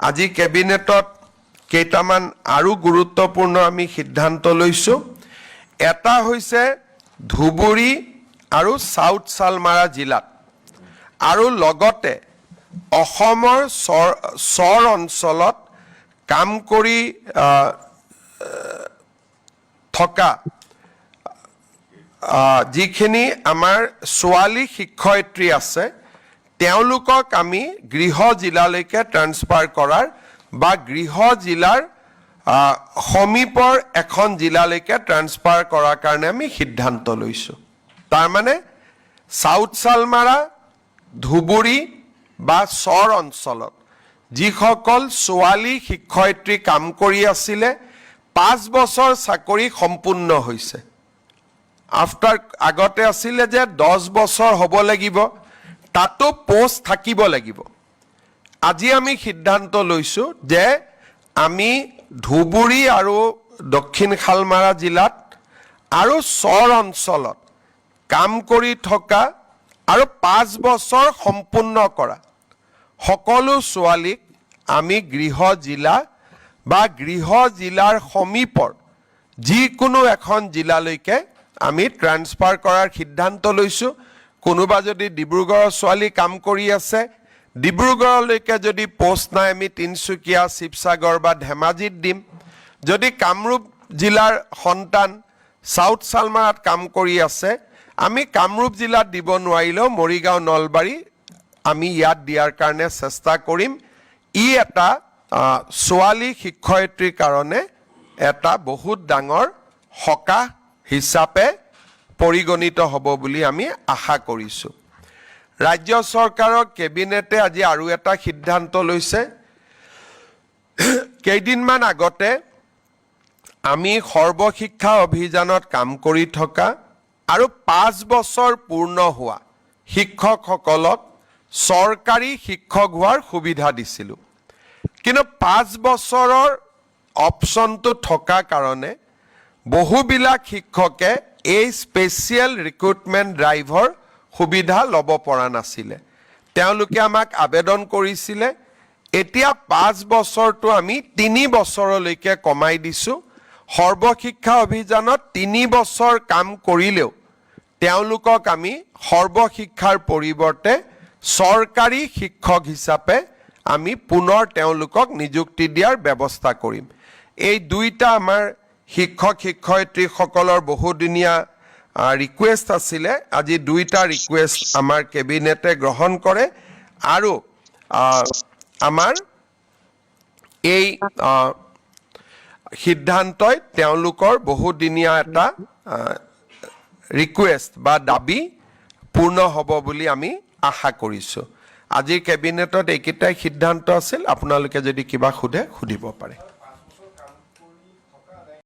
আজি কেবিনেটত কেইটামান আৰু গুৰুত্বপূৰ্ণ আমি সিদ্ধান্ত লৈছো। এটা হৈছে ধুবুৰী আৰু সাউথ সালমাৰা জিলাত আৰু লগতে অসমৰ চৰ অঞ্চলত কাম কৰি থকা যিখিনি আমাৰ ছোৱালী শিক্ষয়িত্ৰী আছে তেওঁলোকক আমি গৃহ জিলালৈকে ট্ৰান্সফাৰ কৰাৰ বা গৃহ জিলাৰ সমীপৰ এখন জিলালৈকে ট্ৰান্সফাৰ কৰাৰ কাৰণে আমি সিদ্ধান্ত লৈছোঁ। তাৰ মানে সাউথ সালমাৰা ধুবুৰী বা চৰ অঞ্চলত যিসকল ছোৱালী শিক্ষয়িত্ৰী কাম কৰি আছিলে 5 বছৰ চাকৰি সম্পূৰ্ণ হৈছে। আগতে আছিলে যে 10 বছৰ হ'ব লাগিব, তাতো পোষ্ট থাকিব লাগিব। আজি আমি সিদ্ধান্ত লৈছোঁ যে আমি ধুবুৰী আৰু দক্ষিণ শালমাৰা জিলাত আৰু চৰ অঞ্চলত কাম কৰি থকা আৰু 5 বছৰ সম্পূৰ্ণ কৰা সকলো ছোৱালীক আমি গৃহ জিলা বা গৃহ জিলাৰ সমীপৰ যিকোনো এখন জিলালৈকে আমি ট্ৰান্সফাৰ কৰাৰ সিদ্ধান্ত লৈছোঁ। কোনোবা যদি ডিব্ৰুগড়ৰ ছোৱালী কাম কৰি আছে, ডিব্ৰুগড়লৈকে যদি পোষ্ট নাই আমি তিনচুকীয়া, শিৱসাগৰ বা ধেমাজিত দিম। যদি কামৰূপ জিলাৰ সন্তান সাউথ সালমাৰাত কাম কৰি আছে, আমি কামৰূপ জিলাত দিব নোৱাৰিলেও মৰিগাঁও, নলবাৰী আমি ইয়াত দিয়াৰ কাৰণে চেষ্টা কৰিম। ই এটা ছোৱালী শিক্ষয়িত্ৰীৰ কাৰণে এটা বহুত ডাঙৰ সকাহ হিচাপে পৰিগণিত হ'ব বুলি আমি আশা কৰিছোঁ। ৰাজ্য চৰকাৰৰ কেবিনেটে আজি আৰু এটা সিদ্ধান্ত লৈছে। কেইদিনমান আগতে আমি সৰ্বশিক্ষা অভিযানত কাম কৰি থকা আৰু 5 বছৰ পূৰ্ণ হোৱা শিক্ষকসকলক চৰকাৰী শিক্ষক হোৱাৰ সুবিধা দিছিলোঁ। কিন্তু 5 বছৰৰ অপশ্যনটো থকা কাৰণে বহুবিলাক শিক্ষকে এই স্পেচিয়েল ৰিক্ৰুটমেণ্ট ড্ৰাইভৰ সুবিধা ল'ব পৰা নাছিলে। তেওঁলোকে আমাক আবেদন কৰিছিলে। এতিয়া 5 বছৰটো আমি 3 বছৰলৈকে কমাই দিছোঁ। সৰ্বশিক্ষা অভিযানত 3 বছৰ কাম কৰিলেও তেওঁলোকক আমি সৰ্বশিক্ষাৰ পৰিৱৰ্তে চৰকাৰী শিক্ষক হিচাপে আমি পুনৰ তেওঁলোকক নিযুক্তি দিয়াৰ ব্যৱস্থা কৰিম। এই দুইটা আমাৰ শিক্ষক শিক্ষয়িত্ৰীসকলৰ বহুদিনীয়া ৰিকুৱেষ্ট আছিলে। আজি দুইটা ৰিকুৱেষ্ট আমাৰ কেবিনেটে গ্ৰহণ কৰে আৰু আমাৰ এই সিদ্ধান্তই তেওঁলোকৰ বহুদিনীয়া এটা ৰিকুৱেষ্ট বা দাবী পূৰ্ণ হ'ব বুলি আমি আশা কৰিছোঁ। আজিৰ কেবিনেটত এইকেইটাই সিদ্ধান্ত আছিল। আপোনালোকে যদি কিবা সোধে সুধিব পাৰে।